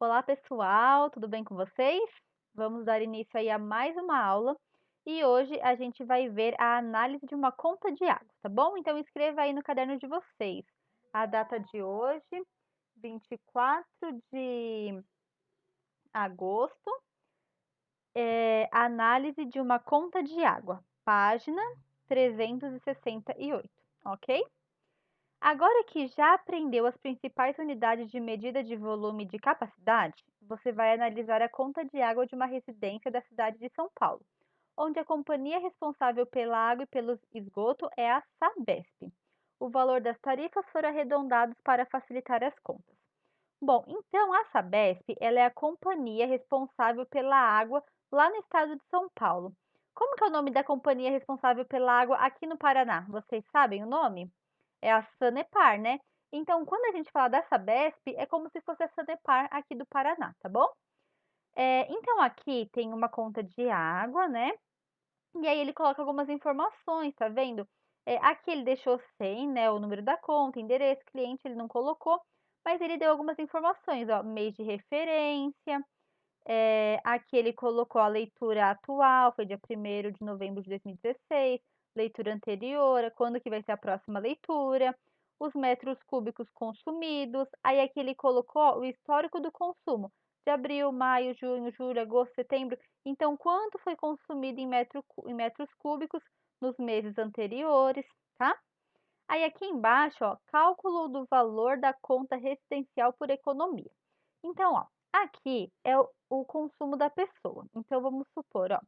Olá, pessoal, tudo bem com vocês? Vamos dar início aí a mais uma aula e hoje a gente vai ver a análise de uma conta de água, tá bom? Então escreva aí no caderno de vocês a data de hoje, 24 de agosto, análise de uma conta de água, página 368, ok? Agora que já aprendeu as principais unidades de medida de volume e de capacidade, você vai analisar a conta de água de uma residência da cidade de São Paulo, onde a companhia responsável pela água e pelo esgoto é a Sabesp. O valor das tarifas foram arredondados para facilitar as contas. Bom, então a Sabesp, ela é a companhia responsável pela água lá no estado de São Paulo. Como que é o nome da companhia responsável pela água aqui no Paraná? Vocês sabem o nome? É a Sanepar, né? Então, quando a gente fala da Sabesp, é como se fosse a Sanepar aqui do Paraná, tá bom? Então, aqui tem uma conta de água, né? E aí ele coloca algumas informações, tá vendo? Aqui ele deixou sem, né, o número da conta, endereço, cliente, ele não colocou, mas ele deu algumas informações, ó, mês de referência, aqui ele colocou a leitura atual, foi dia 1º de novembro de 2016, leitura anterior, quando que vai ser a próxima leitura, os metros cúbicos consumidos, aí aqui ele colocou ó, o histórico do consumo, de abril, maio, junho, julho, agosto, setembro, então quanto foi consumido em metros cúbicos nos meses anteriores, tá? Aí aqui embaixo, ó, cálculo do valor da conta residencial por economia. Então, ó, aqui é o consumo da pessoa. Então, vamos supor, ó,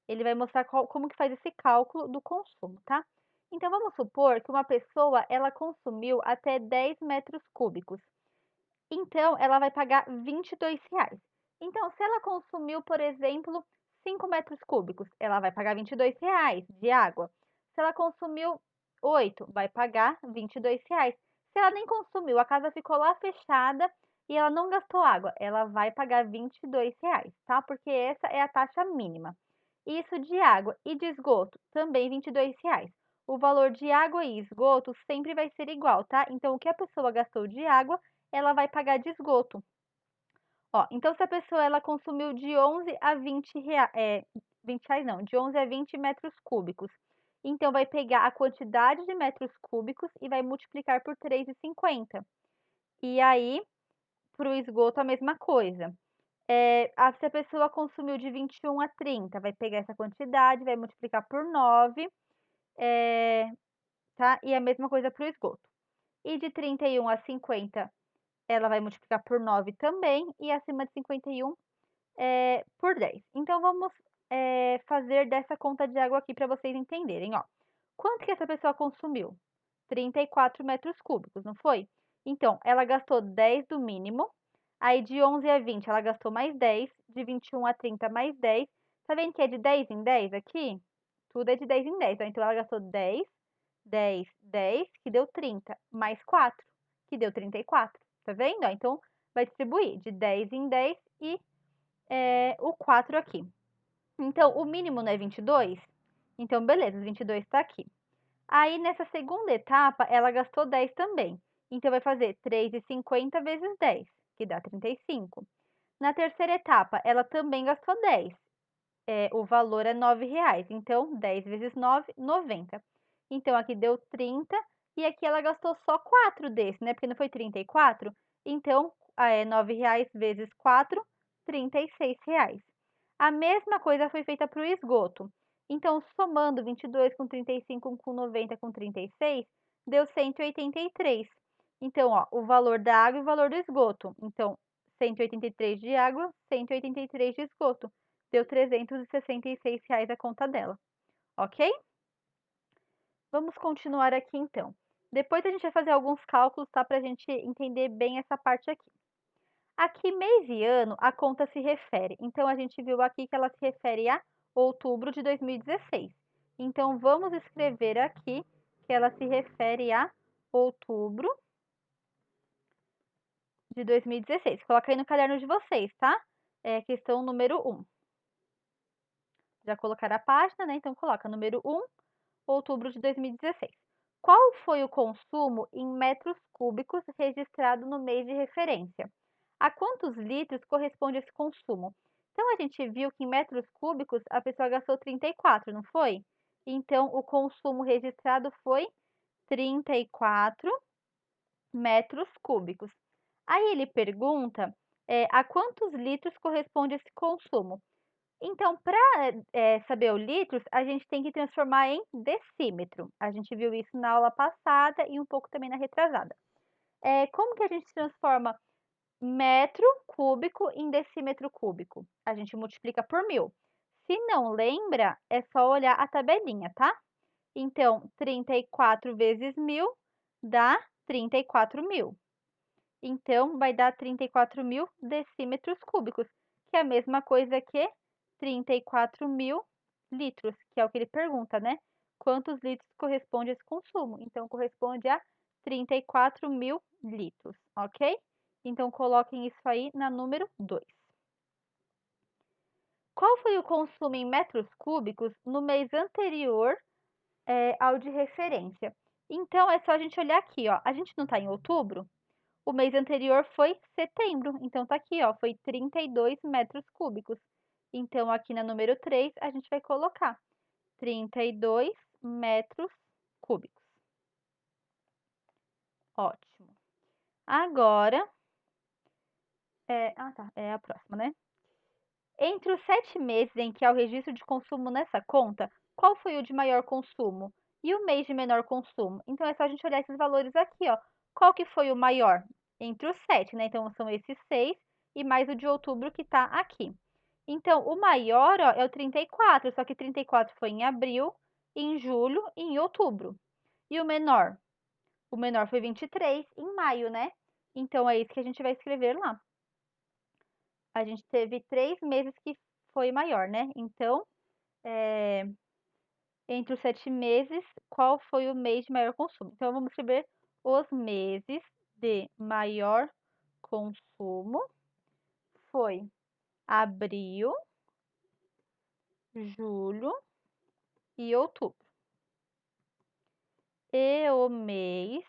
ele vai mostrar como que faz esse cálculo do consumo, tá? Então, vamos supor que uma pessoa, ela consumiu até 10 metros cúbicos. Então, ela vai pagar R$ 22. Então, se ela consumiu, por exemplo, 5 metros cúbicos, ela vai pagar R$ 22 de água. Se ela consumiu 8, vai pagar R$ 22. Se ela nem consumiu, a casa ficou lá fechada e ela não gastou água, ela vai pagar R$ 22, tá? Porque essa é a taxa mínima. Isso de água e de esgoto, também R$ 22. O valor de água e esgoto sempre vai ser igual, tá? Então, o que a pessoa gastou de água, ela vai pagar de esgoto. Ó, então se a pessoa ela consumiu de 11 a 20 reais, R$ 20 não, de 11 a 20 metros cúbicos. Então vai pegar a quantidade de metros cúbicos e vai multiplicar por 3,50. E aí, para o esgoto a mesma coisa. Se a pessoa consumiu de 21 a 30, vai pegar essa quantidade, vai multiplicar por 9, tá? E a mesma coisa para o esgoto. E de 31 a 50, ela vai multiplicar por 9 também, e acima de 51, por 10. Então, vamos fazer dessa conta de água aqui para vocês entenderem, ó. Quanto que essa pessoa consumiu? 34 metros cúbicos, não foi? Então, ela gastou 10 do mínimo, aí de 11 a 20 ela gastou mais 10, de 21 a 30 mais 10. Tá vendo que é de 10 em 10 aqui? Tudo é de 10 em 10, ó. Então, ela gastou 10, 10, 10, que deu 30, mais 4, que deu 34. Tá vendo? Ó, então, vai distribuir de 10 em 10 e o 4 aqui. Então, o mínimo não é 22? Então, beleza, os 22 está aqui. Aí, nessa segunda etapa, ela gastou 10 também. Então, vai fazer 3,50 vezes 10, que dá 35. Na terceira etapa, ela também gastou 10. O valor é R$ 9. Então, 10 vezes 9, 90. Então, aqui deu 30. E aqui ela gastou só 4 desse, né? Porque não foi 34. Então, R$ 9 vezes 4, R$ 36. A mesma coisa foi feita para o esgoto. Então, somando 22 com 35 com 90 com 36, deu 183. Então, ó, o valor da água e o valor do esgoto. Então, 183 de água, 183 de esgoto. Deu R$ 366 a conta dela, ok? Vamos continuar aqui então. Depois a gente vai fazer alguns cálculos, tá? Para a gente entender bem essa parte aqui. Aqui, mês e ano, a conta se refere. Então, a gente viu aqui que ela se refere a outubro de 2016. Então, vamos escrever aqui que ela se refere a outubro de 2016. Coloca aí no caderno de vocês, tá? Questão número 1. Já colocaram a página, né? Então, coloca número 1, outubro de 2016. Qual foi o consumo em metros cúbicos registrado no mês de referência? A quantos litros corresponde esse consumo? Então, a gente viu que em metros cúbicos a pessoa gastou 34, não foi? Então, o consumo registrado foi 34 metros cúbicos. Aí ele pergunta, a quantos litros corresponde esse consumo? Então, para saber o litros, a gente tem que transformar em decímetro. A gente viu isso na aula passada e um pouco também na retrasada. Como que a gente transforma metro cúbico em decímetro cúbico? A gente multiplica por 1000. Se não lembra, é só olhar a tabelinha, tá? Então, 34 vezes 1000 dá 34.000. Então, vai dar 34.000 decímetros cúbicos, que é a mesma coisa que 34.000 litros, que é o que ele pergunta, né? Quantos litros corresponde a esse consumo? Então, corresponde a 34.000 litros, ok? Então, coloquem isso aí na número 2. Qual foi o consumo em metros cúbicos no mês anterior ao de referência? Então, é só a gente olhar aqui, ó. A gente não está em outubro? O mês anterior foi setembro, então tá aqui, ó, foi 32 metros cúbicos. Então, aqui na número 3, a gente vai colocar 32 metros cúbicos. Ótimo. Agora, é a próxima, né? Entre os 7 meses em que há o registro de consumo nessa conta, qual foi o de maior consumo? E o mês de menor consumo? Então, é só a gente olhar esses valores aqui, ó. Qual que foi o maior? Entre os 7, né? Então, são esses 6 e mais o de outubro que tá aqui. Então, o maior, ó, é o 34, só que 34 foi em abril, em julho e em outubro. E o menor? O menor foi 23 em maio, né? Então, é isso que a gente vai escrever lá. A gente teve 3 meses que foi maior, né? Então, entre os 7 meses, qual foi o mês de maior consumo? Então, vamos escrever os meses de maior consumo. Foi abril, julho e outubro. E o mês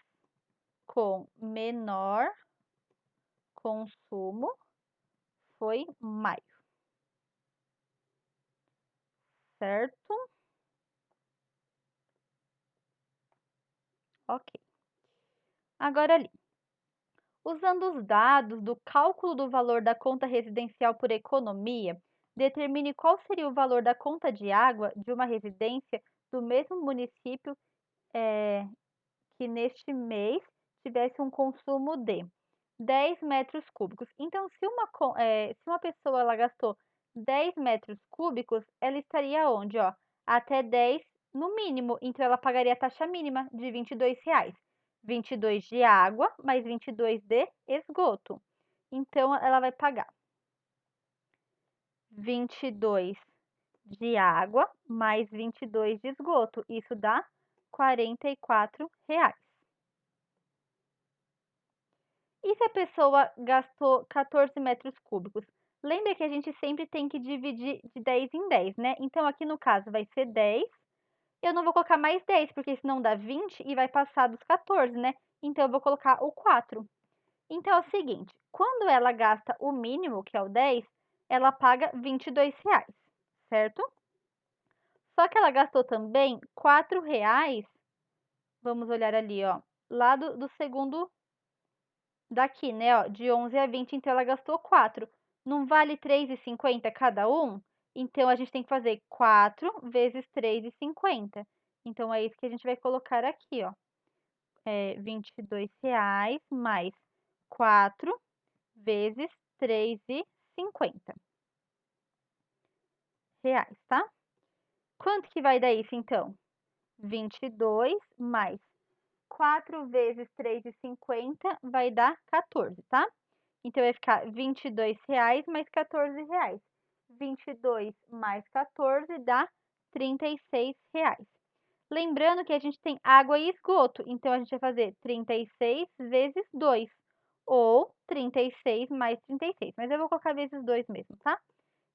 com menor consumo foi maio, certo? Ok. Agora ali. Usando os dados do cálculo do valor da conta residencial por economia, determine qual seria o valor da conta de água de uma residência do mesmo município que neste mês tivesse um consumo de 10 metros cúbicos. Então, se uma pessoa ela gastou 10 metros cúbicos, ela estaria onde? Ó, até 10 no mínimo. Então, ela pagaria a taxa mínima de R$ 22,00. 22 de água, mais 22 de esgoto. Então, ela vai pagar 22 de água, mais 22 de esgoto. Isso dá R$ 44,00. E se a pessoa gastou 14 metros cúbicos? Lembra que a gente sempre tem que dividir de 10 em 10, né? Então, aqui no caso vai ser 10. Eu não vou colocar mais 10, porque senão dá 20 e vai passar dos 14, né? Então, eu vou colocar o 4. Então, é o seguinte, quando ela gasta o mínimo, que é o 10, ela paga R$ 22,00, certo? Só que ela gastou também R$ 4,00, vamos olhar ali, ó, lá do segundo daqui, né, ó, de 11 a 20, então ela gastou 4. Não vale 3,50 cada um? Então, a gente tem que fazer 4 vezes 3,50. Então, é isso que a gente vai colocar aqui, ó. R$ 22,00 mais 4 vezes 3,50 reais, tá? Quanto que vai dar isso, então? 22 mais 4 vezes 3,50 vai dar 14, tá? Então, vai ficar R$ 22,00 mais R$ 14,00. 22 mais 14 dá R$ 36,00. Lembrando que a gente tem água e esgoto, então a gente vai fazer 36 vezes 2, ou 36 mais 36, mas eu vou colocar vezes 2 mesmo, tá?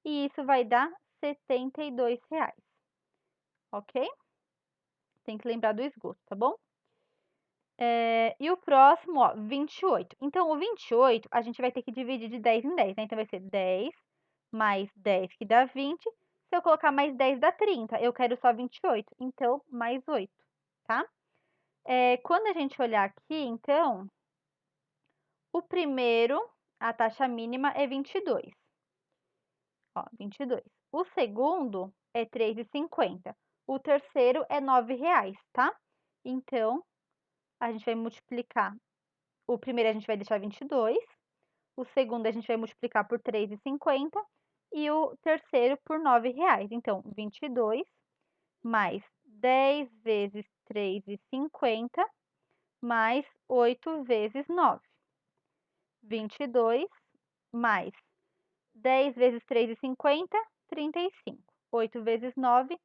E isso vai dar R$ 72,00, ok? Tem que lembrar do esgoto, tá bom? E o próximo, ó, 28. Então, o 28 a gente vai ter que dividir de 10 em 10, né? Então, vai ser 10 mais 10, que dá 20. Se eu colocar mais 10, dá 30. Eu quero só 28, então, mais 8, tá? Quando a gente olhar aqui, então, o primeiro, a taxa mínima é 22. Ó, 22. O segundo é 3,50. O terceiro é R$ 9, tá? Então, a gente vai multiplicar. O primeiro a gente vai deixar 22. O segundo a gente vai multiplicar por 3,50. E o terceiro por R$ 9. Então, 22 mais 10 vezes 3,50 mais 8 vezes 9. 22 mais 10 vezes 3,50, 35. 8 vezes 9,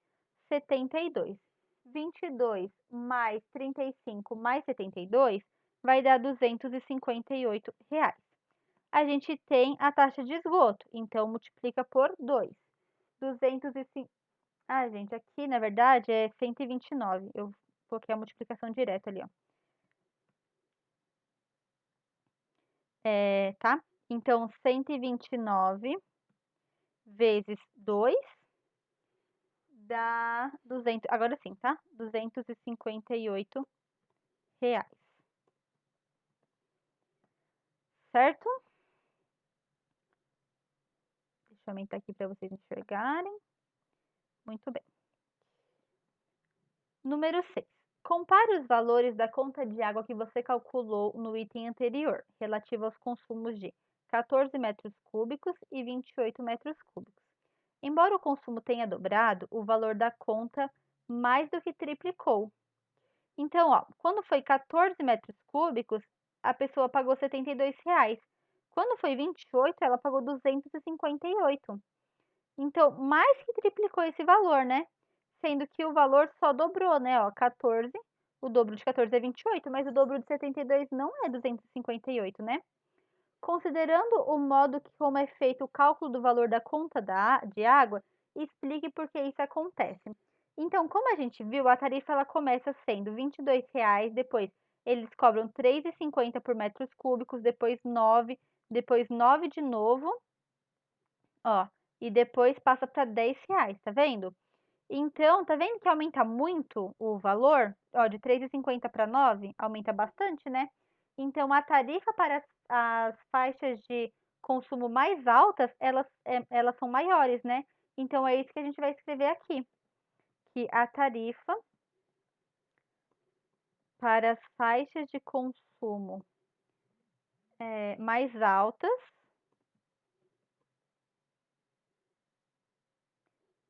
72. 22 mais 35 mais 72 vai dar R$ 258. A gente tem a taxa de esgoto, então multiplica por 2. 205. Ah, gente, aqui na verdade é 129. Eu coloquei a multiplicação direta ali, ó. Tá? Então, 129 vezes 2 dá 200, agora sim, tá? R$ 258, certo? Deixa eu aumentar aqui para vocês enxergarem. Muito bem. Número 6. Compare os valores da conta de água que você calculou no item anterior, relativo aos consumos de 14 metros cúbicos e 28 metros cúbicos. Embora o consumo tenha dobrado, o valor da conta mais do que triplicou. Então, ó, quando foi 14 metros cúbicos, a pessoa pagou R$ 72. Quando foi 28, ela pagou 258. Então, mais que triplicou esse valor, né? Sendo que o valor só dobrou, né? Ó, 14, o dobro de 14 é 28, mas o dobro de 72 não é 258, né? Considerando o modo como é feito o cálculo do valor da conta de água, explique por que isso acontece. Então, como a gente viu, a tarifa ela começa sendo R$ 22, depois eles cobram R$ 3,50 por metros cúbicos, depois 9 de novo, ó, e depois passa para R$ 10, tá vendo? Então, tá vendo que aumenta muito o valor? Ó, de 3,50 para 9, aumenta bastante, né? Então, a tarifa para as faixas de consumo mais altas, elas são maiores, né? Então, é isso que a gente vai escrever aqui, que a tarifa para as faixas de consumo mais altas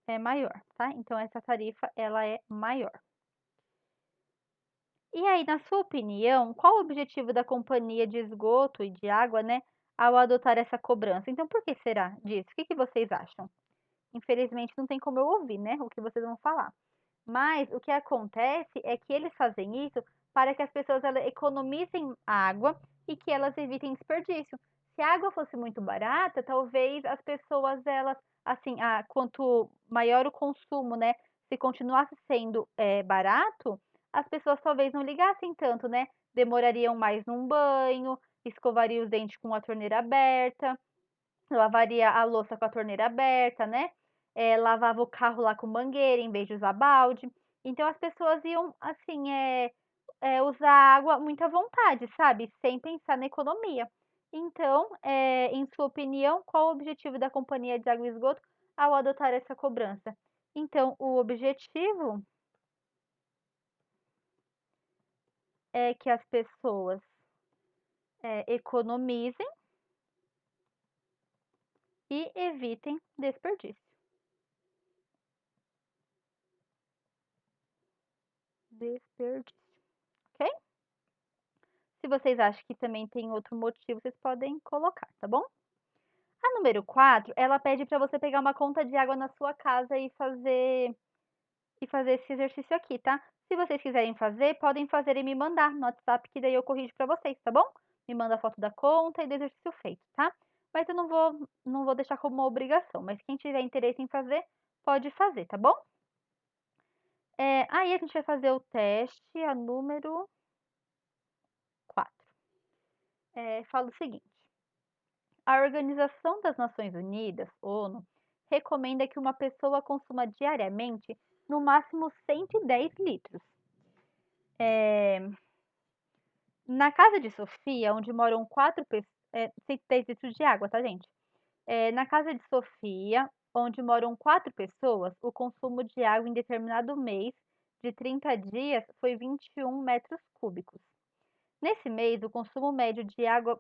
é maior, tá? Então, essa tarifa, ela é maior. E aí, na sua opinião, qual o objetivo da companhia de esgoto e de água, né, ao adotar essa cobrança? Então, por que será disso? O que que vocês acham? Infelizmente, não tem como eu ouvir, né, o que vocês vão falar. Mas o que acontece é que eles fazem isso para que as pessoas elas economizem água e que elas evitem desperdício. Se a água fosse muito barata, talvez as pessoas elas, assim, quanto maior o consumo, né, se continuasse sendo barato, as pessoas talvez não ligassem tanto, né? Demorariam mais num banho, escovariam os dentes com a torneira aberta, lavaria a louça com a torneira aberta, né? Lavava o carro lá com mangueira em vez de usar balde. Então as pessoas iam, assim, usar água muito à vontade, sabe? Sem pensar na economia. Então, em sua opinião, qual o objetivo da Companhia de Água e Esgoto ao adotar essa cobrança? Então, o objetivo é que as pessoas economizem e evitem desperdício. Desperdício, ok? Se vocês acham que também tem outro motivo, vocês podem colocar, tá bom? A número 4, ela pede para você pegar uma conta de água na sua casa e fazer esse exercício aqui, tá? Se vocês quiserem fazer, podem fazer e me mandar no WhatsApp, que daí eu corrijo para vocês, tá bom? Me manda a foto da conta e do exercício feito, tá? Mas eu não vou deixar como uma obrigação, mas quem tiver interesse em fazer, pode fazer, tá bom? Aí a gente vai fazer o teste, a número fala o seguinte: a Organização das Nações Unidas, ONU, recomenda que uma pessoa consuma diariamente no máximo 110 litros. Na casa de Sofia, onde moram 110 litros de água, tá, gente? Na casa de Sofia, onde moram 4 pessoas, o consumo de água em determinado mês de 30 dias foi 21 metros cúbicos. Nesse mês, o consumo médio de água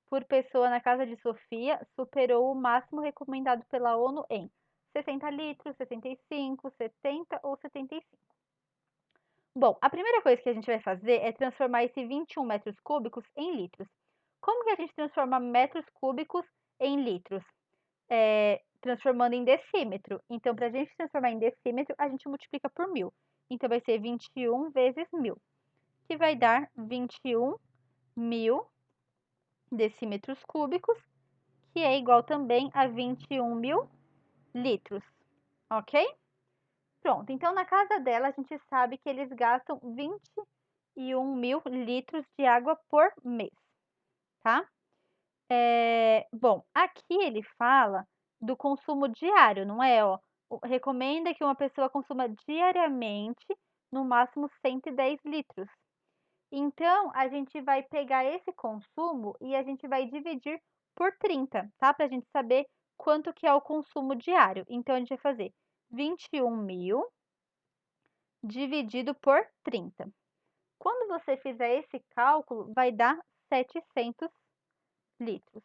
por pessoa na casa de Sofia superou o máximo recomendado pela ONU em 60 litros, 65, 70 ou 75. Bom, a primeira coisa que a gente vai fazer é transformar esse 21 metros cúbicos em litros. Como que a gente transforma metros cúbicos em litros? Transformando em decímetro. Então, para a gente transformar em decímetro, a gente multiplica por 1000. Então, vai ser 21 vezes 1000, que vai dar 21.000 decímetros cúbicos, que é igual também a 21.000 litros, ok? Pronto, então na casa dela a gente sabe que eles gastam 21.000 litros de água por mês, tá? Bom, aqui ele fala do consumo diário, não é? Ó, recomenda que uma pessoa consuma diariamente no máximo 110 litros. Então, a gente vai pegar esse consumo e a gente vai dividir por 30, tá? Para a gente saber quanto que é o consumo diário. Então, a gente vai fazer 21.000 dividido por 30. Quando você fizer esse cálculo, vai dar 700 litros,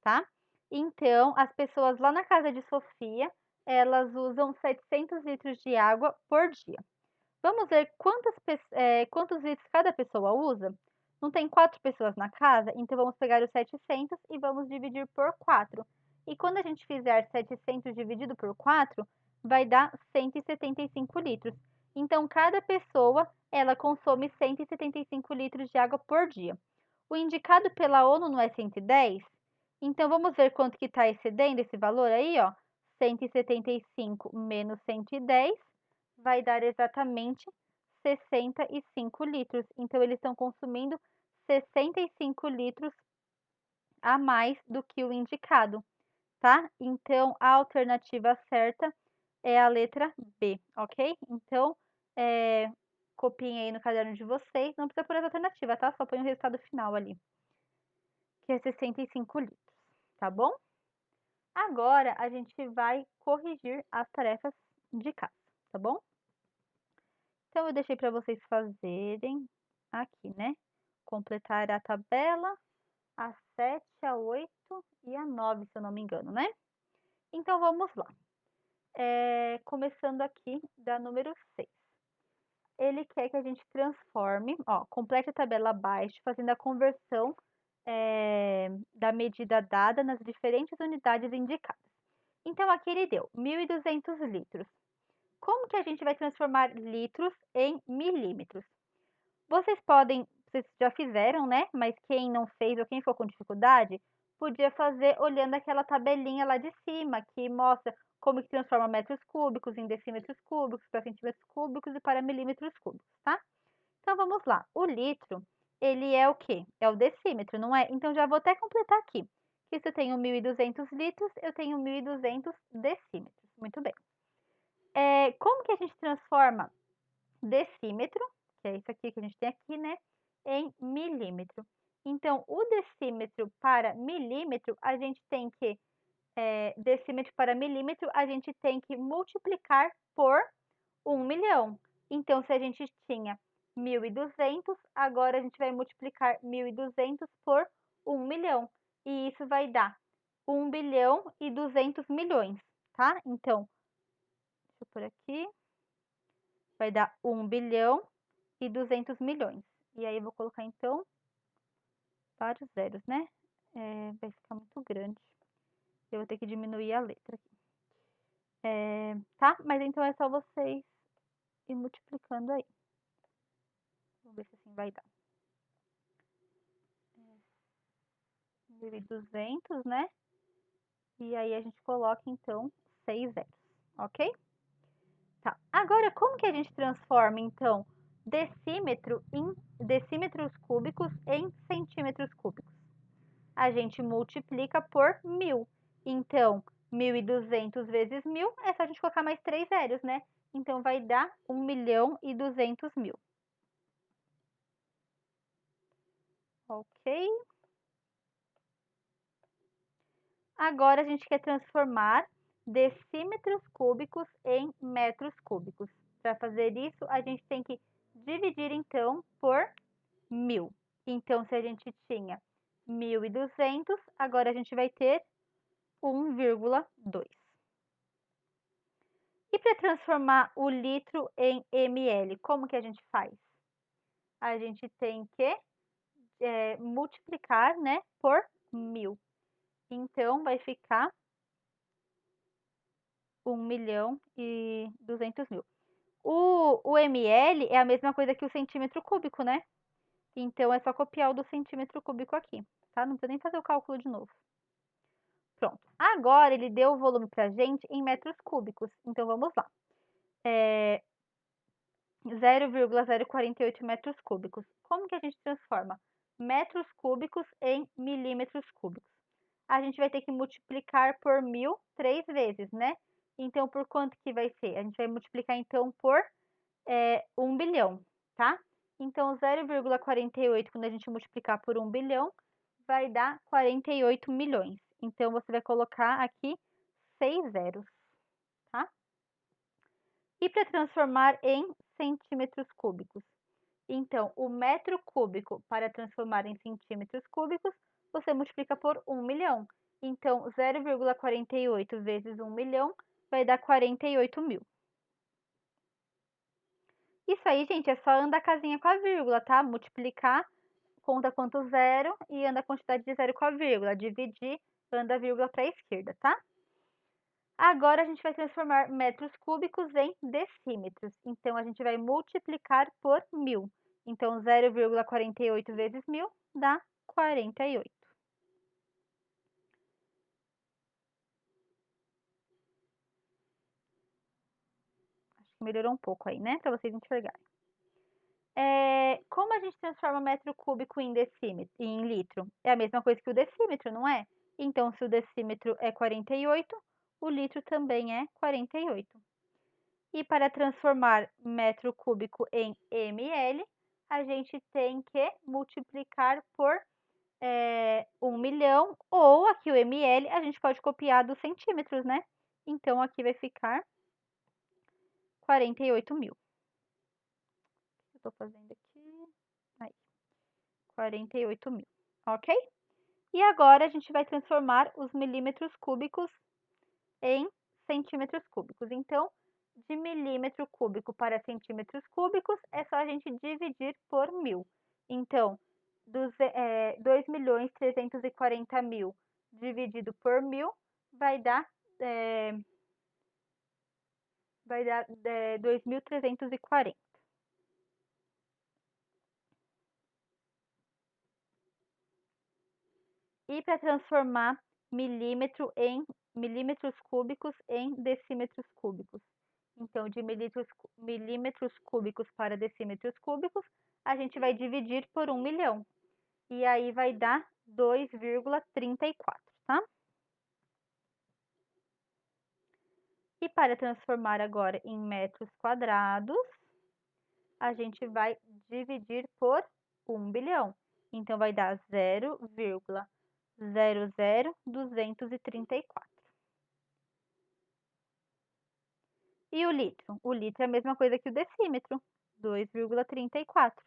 tá? Então, as pessoas lá na casa de Sofia, elas usam 700 litros de água por dia. Vamos ver quantos litros cada pessoa usa? Não tem 4 pessoas na casa, então vamos pegar os 700 e vamos dividir por 4. E quando a gente fizer 700 dividido por 4, vai dar 175 litros. Então, cada pessoa, ela consome 175 litros de água por dia. O indicado pela ONU não é 110? Então, vamos ver quanto que está excedendo esse valor aí, ó. 175 menos 110 vai dar exatamente 65 litros. Então, eles estão consumindo 65 litros a mais do que o indicado, tá? Então, a alternativa certa é a letra B, ok? Então, copiem aí no caderno de vocês. Não precisa pôr essa alternativa, tá? Só põe o resultado final ali, que é 65 litros, tá bom? Agora, a gente vai corrigir as tarefas de casa, tá bom? Então, eu deixei para vocês fazerem aqui, né? Completar a tabela, a 7, a 8 e a 9, se eu não me engano, né? Então, vamos lá. Começando aqui da número 6. Ele quer que a gente transforme, ó, complete a tabela abaixo, fazendo a conversão da medida dada nas diferentes unidades indicadas. Então, aqui ele deu 1.200 litros. Como que a gente vai transformar litros em milímetros? Vocês já fizeram, né? Mas quem não fez ou quem ficou com dificuldade, podia fazer olhando aquela tabelinha lá de cima, que mostra como que transforma metros cúbicos em decímetros cúbicos, para centímetros cúbicos e para milímetros cúbicos, tá? Então, vamos lá. O litro, ele é o quê? É o decímetro, não é? Então, já vou até completar aqui. Que se eu tenho 1.200 litros, eu tenho 1.200 decímetros. Muito bem. Como que a gente transforma decímetro, que é isso aqui que a gente tem aqui, né, em milímetro? Então, o decímetro para milímetro, a gente tem que, decímetro para milímetro, a gente tem que multiplicar por 1 milhão. Então, se a gente tinha 1.200, agora a gente vai multiplicar 1.200 por 1 milhão. E isso vai dar 1 bilhão e 200 milhões, tá? Então, deixa eu por aqui. Vai dar 1 bilhão e 200 milhões. E aí, eu vou colocar, então, vários zeros, né? Vai ficar muito grande. Eu vou ter que diminuir a letra aqui. Tá? Mas então é só vocês ir multiplicando aí. Vamos ver se assim vai dar. 1.200, né? E aí, a gente coloca, então, 6 zeros, ok? Tá. Agora, como que a gente transforma, então, decímetros cúbicos em centímetros cúbicos. A gente multiplica por 1.000. Então, 1.200 vezes 1.000 é só a gente colocar mais 3 zeros, né? Então, vai dar 1.200.000. Ok? Agora, a gente quer transformar decímetros cúbicos em metros cúbicos. Para fazer isso, a gente tem que dividir, então, por 1.000. Então, se a gente tinha 1.200, agora a gente vai ter 1,2. E para transformar o litro em ml, como que a gente faz? A gente tem que multiplicar, né, por 1.000. Então, vai ficar 1.200.000. O ml é a mesma coisa que o centímetro cúbico, né? Então, é só copiar o do centímetro cúbico aqui, tá? Não precisa nem fazer o cálculo de novo. Pronto. Agora, ele deu o volume pra gente em metros cúbicos. Então, vamos lá. 0,048 metros cúbicos. Como que a gente transforma metros cúbicos em milímetros cúbicos? A gente vai ter que multiplicar por 1.000 3 vezes, né? Então, por quanto que vai ser? A gente vai multiplicar, então, por 1 bilhão, tá? Então, 0,48, quando a gente multiplicar por 1 bilhão, vai dar 48 milhões. Então, você vai colocar aqui 6 zeros, tá? E para transformar em centímetros cúbicos? Então, o metro cúbico, para transformar em centímetros cúbicos, você multiplica por 1 milhão. Então, 0,48 vezes 1 milhão vai dar 48.000. Isso aí, gente, é só andar a casinha com a vírgula, tá? Multiplicar, conta quanto zero e anda a quantidade de zero com a vírgula. Dividir, anda a vírgula para a esquerda, tá? Agora, a gente vai transformar metros cúbicos em decímetros. Então, a gente vai multiplicar por 1.000. Então, 0,48 vezes 1.000 dá 48. Acho que melhorou um pouco aí, né? Para vocês enxergarem. Como a gente transforma metro cúbico em decímetro, em litro? É a mesma coisa que o decímetro, não é? Então, se o decímetro é 48, o litro também é 48. E para transformar metro cúbico em ml, a gente tem que multiplicar por 1 milhão, ou aqui o ml a gente pode copiar dos centímetros, né? Então, aqui vai ficar 48.000. Eu tô fazendo aqui, aí, 48.000, ok? E agora a gente vai transformar os milímetros cúbicos em centímetros cúbicos. Então, de milímetro cúbico para centímetros cúbicos, é só a gente dividir por 1.000. Então, 2.340.000 dividido por 1.000 vai dar 2.340. E para transformar milímetros cúbicos em decímetros cúbicos. Então, de milímetros cúbicos para decímetros cúbicos, a gente vai dividir por 1 milhão. E aí vai dar 2,34, tá? E para transformar agora em metros quadrados, a gente vai dividir por 1 bilhão. Então, vai dar 0,00234. E o litro? O litro é a mesma coisa que o decímetro, 2,34.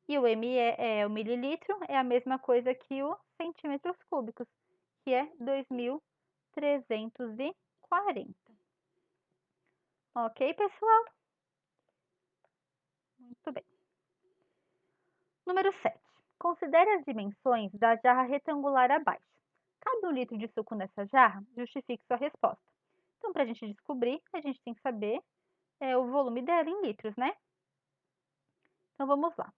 E o o mililitro é a mesma coisa que o centímetros cúbicos, que é 2.340. Ok, pessoal? Muito bem. Número 7. Considere as dimensões da jarra retangular abaixo. Cabe 1 litro de suco nessa jarra? Justifique sua resposta. Então, para a gente descobrir, a gente tem que saber o volume dela em litros, né? Então, vamos lá.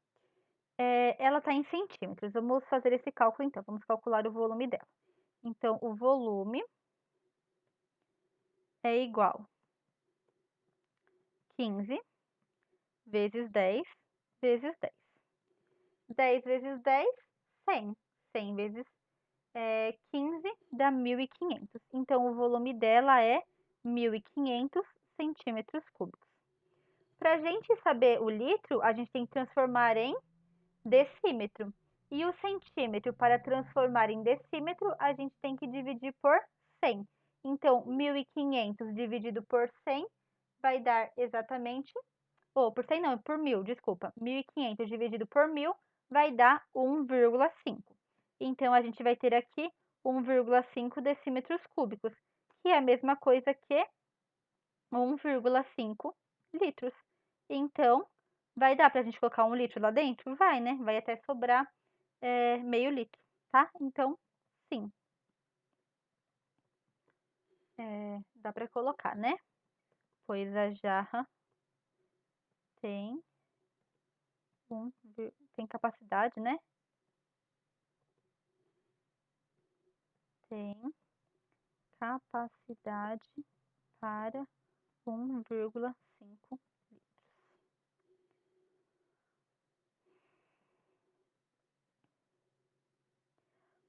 Ela está em centímetros. Vamos fazer esse cálculo, então. Vamos calcular o volume dela. Então, o volume é igual a 15 vezes 10 vezes 10. 10 vezes 10, 100. 100 vezes 15 dá 1.500. Então, o volume dela é 1.500 centímetros cúbicos. Para a gente saber o litro, a gente tem que transformar em decímetro. E o centímetro, para transformar em decímetro, a gente tem que dividir por 100. Então, 1.500 dividido por 100 vai dar exatamente... por 100 não, por 1.000, desculpa. 1.500 dividido por 1.000 vai dar 1,5. Então, a gente vai ter aqui 1,5 decímetros cúbicos, que é a mesma coisa que 1,5 litros. Então, vai dar para a gente colocar 1 litro lá dentro? Vai, né? Vai até sobrar meio litro, tá? Então, sim. Dá para colocar, né? Pois a jarra tem tem capacidade, né? Tem capacidade para 1,5 litros.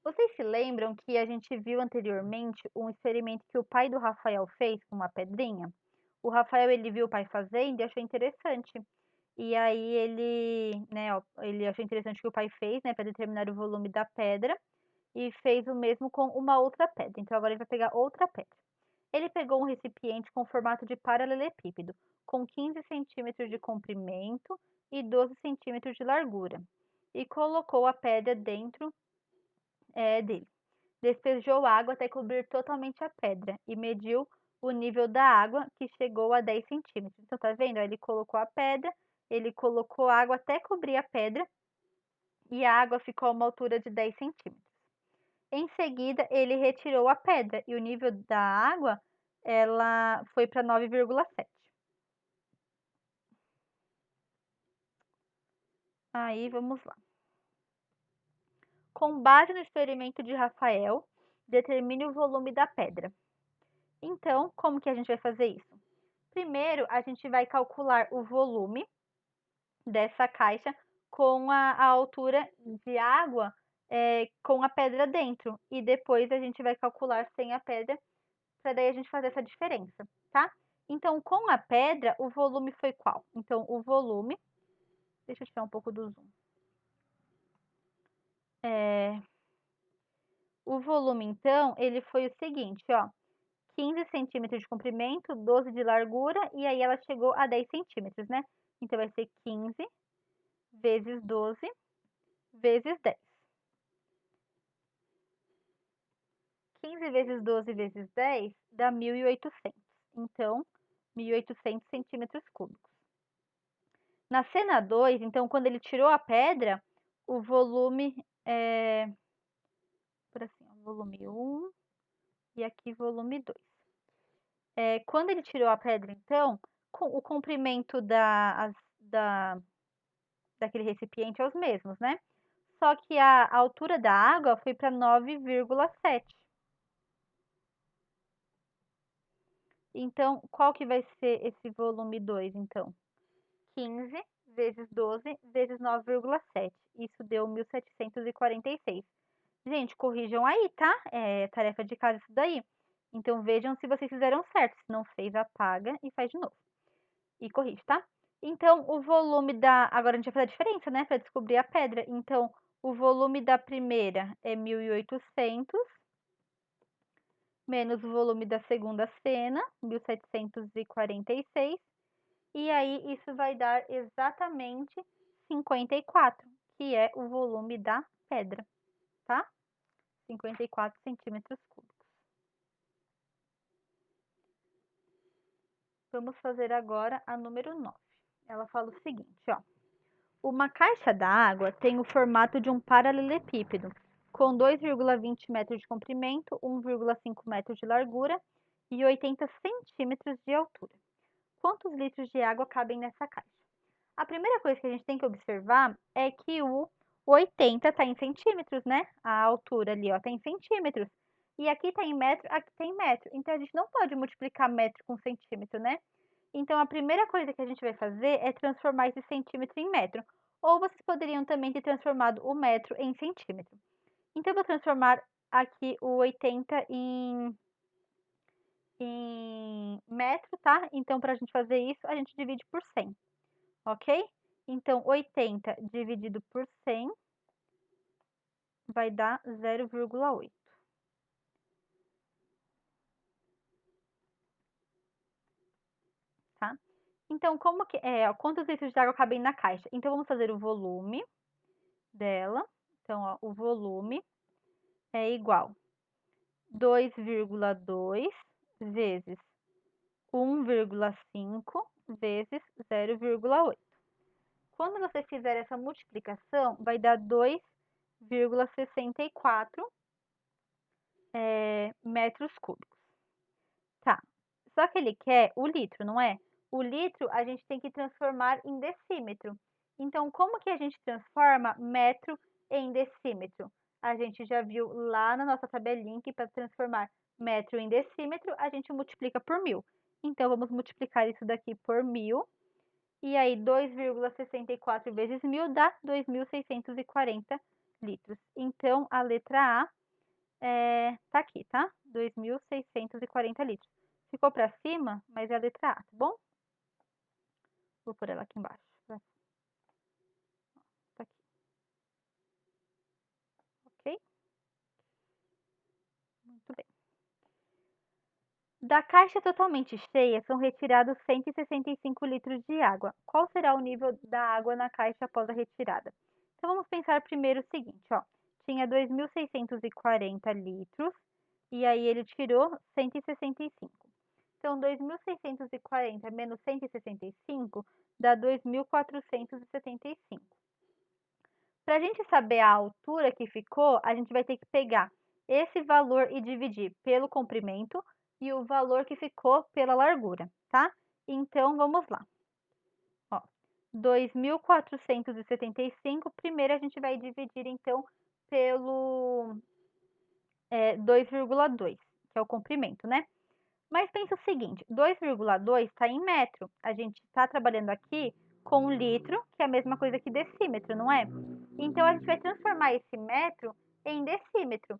Vocês se lembram que a gente viu anteriormente um experimento que o pai do Rafael fez com uma pedrinha? O Rafael, ele viu o pai fazendo e achou interessante. E aí ele achou interessante o que o pai fez, né, para determinar o volume da pedra, e fez o mesmo com uma outra pedra. Então agora ele vai pegar outra pedra. Ele pegou um recipiente com formato de paralelepípedo, com 15 centímetros de comprimento e 12 centímetros de largura, e colocou a pedra dentro dele. Despejou água até cobrir totalmente a pedra e mediu o nível da água, que chegou a 10 centímetros. Então, tá vendo? Ele colocou a pedra, ele colocou água até cobrir a pedra e a água ficou a uma altura de 10 centímetros. Em seguida, ele retirou a pedra e o nível da água ela foi para 9,7. Aí, vamos lá. Com base no experimento de Rafael, determine o volume da pedra. Então, como que a gente vai fazer isso? Primeiro, a gente vai calcular o volume dessa caixa com a altura de água com a pedra dentro. E depois a gente vai calcular sem a pedra, para daí a gente fazer essa diferença, tá? Então, com a pedra, o volume foi qual? Então, o volume... Deixa eu tirar um pouco do zoom. O volume, então, ele foi o seguinte, ó. 15 centímetros de comprimento, 12 de largura, e aí ela chegou a 10 centímetros, né? Então, vai ser 15 vezes 12 vezes 10. 15 vezes 12 vezes 10 dá 1.800. Então, 1.800 centímetros cúbicos. Na cena 2, então, quando ele tirou a pedra, o volume por assim, volume 1 e aqui volume 2. Quando ele tirou a pedra, então, o comprimento daquele recipiente é os mesmos, né? Só que a altura da água foi para 9,7. Então, qual que vai ser esse volume 2, então? 15 vezes 12 vezes 9,7. Isso deu 1.746. Gente, corrijam aí, tá? É tarefa de casa isso daí. Então, vejam se vocês fizeram certo. Se não fez, apaga e faz de novo. E corrige, tá? Então, o volume da... Agora a gente vai fazer a diferença, né? Para descobrir a pedra. Então, o volume da primeira é 1.800, menos o volume da segunda cena, 1.746. E aí, isso vai dar exatamente 54, que é o volume da pedra, tá? 54 centímetros cúbicos. Vamos fazer agora a número 9. Ela fala o seguinte, ó. Uma caixa d'água tem o formato de um paralelepípedo, com 2,20 metros de comprimento, 1,5 metros de largura e 80 centímetros de altura. Quantos litros de água cabem nessa caixa? A primeira coisa que a gente tem que observar é que o 80 está em centímetros, né? A altura ali, ó, tá em centímetros. E aqui tá em metro, aqui tem metro. Então, a gente não pode multiplicar metro com centímetro, né? Então, a primeira coisa que a gente vai fazer é transformar esse centímetro em metro. ou vocês poderiam também ter transformado o metro em centímetro. Então, eu vou transformar aqui o 80 em metro, tá? Então, para a gente fazer isso, a gente divide por 100, ok? Então, 80 dividido por 100 vai dar 0,8. Tá? Então, como que quantos litros de água cabem na caixa? Então, vamos fazer o volume dela. Então, ó, o volume é igual 2,2 vezes 1,5 vezes 0,8. Quando você fizer essa multiplicação, vai dar 2,64 metros cúbicos. Tá. Só que ele quer o litro, não é? O litro a gente tem que transformar em decímetro. Então, como que a gente transforma metro em decímetro? A gente já viu lá na nossa tabelinha que para transformar metro em decímetro, a gente multiplica por 1000. Então, vamos multiplicar isso daqui por 1000. E aí, 2,64 vezes 1000 dá 2.640 litros. Então, a letra A tá aqui, tá? 2.640 litros. Ficou para cima, mas é a letra A, tá bom? Vou pôr ela aqui embaixo. Tá aqui. Ok? Muito bem. Da caixa totalmente cheia, são retirados 165 litros de água. Qual será o nível da água na caixa após a retirada? Então, vamos pensar primeiro o seguinte, ó. Tinha 2.640 litros, e aí ele tirou 165. Então, 2.640 menos 165 dá 2.475. Para a gente saber a altura que ficou, a gente vai ter que pegar esse valor e dividir pelo comprimento e o valor que ficou pela largura, tá? Então, vamos lá. Ó, 2.475, primeiro a gente vai dividir, então, pelo 2,2, que é o comprimento, né? Mas pensa o seguinte, 2,2 está em metro. A gente está trabalhando aqui com litro, que é a mesma coisa que decímetro, não é? Então, a gente vai transformar esse metro em decímetro.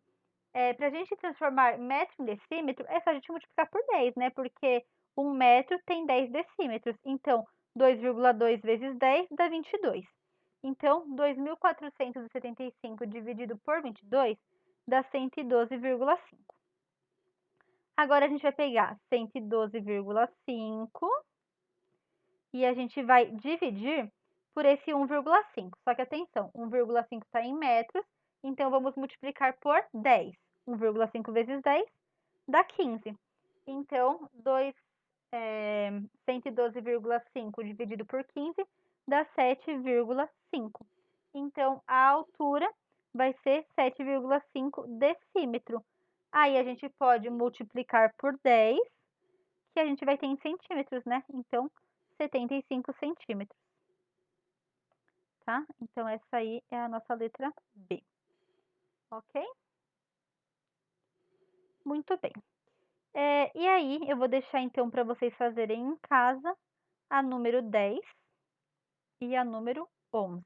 Para a gente transformar metro em decímetro, é só a gente multiplicar por 10, né? Porque 1 metro tem 10 decímetros. Então, 2,2 vezes 10 dá 22. Então, 2.475 dividido por 22 dá 112,5. Agora, a gente vai pegar 112,5 e a gente vai dividir por esse 1,5. Só que atenção, 1,5 está em metros, então vamos multiplicar por 10. 1,5 vezes 10 dá 15. Então, 112,5 dividido por 15 dá 7,5. Então, a altura vai ser 7,5 decímetro. Aí, a gente pode multiplicar por 10, que a gente vai ter em centímetros, né? Então, 75 centímetros, tá? Então, essa aí é a nossa letra B, ok? Muito bem. E aí, eu vou deixar, então, para vocês fazerem em casa a número 10 e a número 11.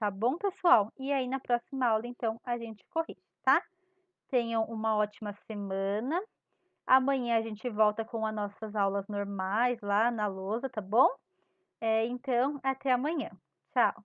Tá bom, pessoal? E aí, na próxima aula, então, a gente corrige, tá? Tenham uma ótima semana. Amanhã a gente volta com as nossas aulas normais lá na lousa, tá bom? Então, até amanhã. Tchau!